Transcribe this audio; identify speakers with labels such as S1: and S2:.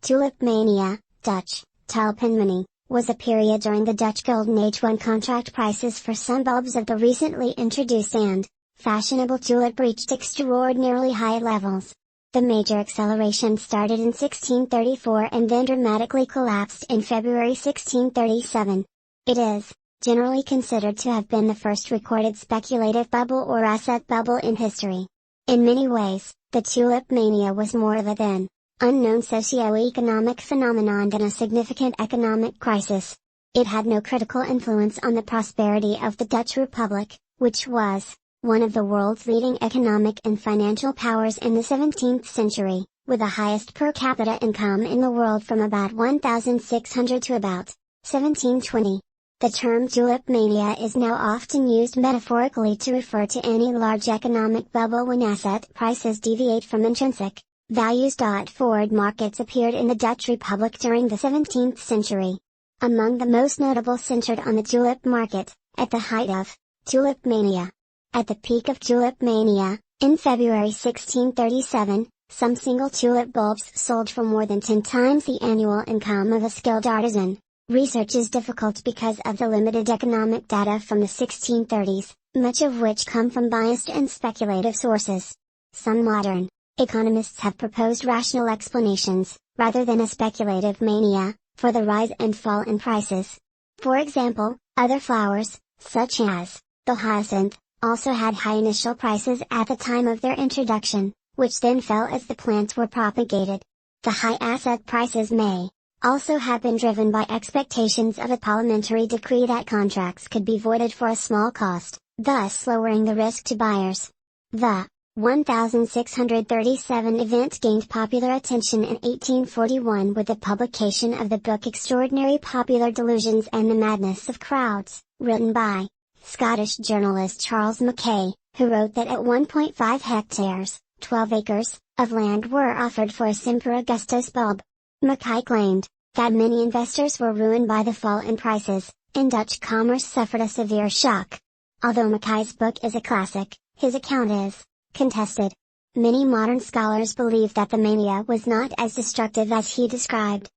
S1: Tulip mania, Dutch, tulpenmanie, was a period during the Dutch Golden Age when contract prices for some bulbs of the recently introduced and fashionable tulip reached extraordinarily high levels. The major acceleration started in 1634 and then dramatically collapsed in February 1637. It is generally considered to have been the first recorded speculative bubble or asset bubble in history. In many ways, the tulip mania was more of a then unknown socio-economic phenomenon than a significant economic crisis. It had no critical influence on the prosperity of the Dutch Republic, which was one of the world's leading economic and financial powers in the 17th century, with the highest per capita income in the world from about 1,600 to about 1720. The term tulip mania is now often used metaphorically to refer to any large economic bubble when asset prices deviate from intrinsic values. Forward markets appeared in the Dutch Republic during the 17th century. Among the most notable centered on the tulip market, at the height of tulip mania. At the peak of tulip mania, in February 1637, some single tulip bulbs sold for more than 10 times the annual income of a skilled artisan. Research is difficult because of the limited economic data from the 1630s, much of which come from biased and speculative sources. Some modern economists have proposed rational explanations, rather than a speculative mania, for the rise and fall in prices. For example, other flowers, such as the hyacinth, also had high initial prices at the time of their introduction, which then fell as the plants were propagated. The high asset prices may also have been driven by expectations of a parliamentary decree that contracts could be voided for a small cost, thus lowering the risk to buyers. The 1637 event gained popular attention in 1841 with the publication of the book Extraordinary Popular Delusions and the Madness of Crowds, written by Scottish journalist Charles Mackay, who wrote that at 1.5 hectares, 12 acres, of land were offered for a Semper Augustus bulb. Mackay claimed that many investors were ruined by the fall in prices, and Dutch commerce suffered a severe shock. Although Mackay's book is a classic, his account is contested. Many modern scholars believe that the mania was not as destructive as he described.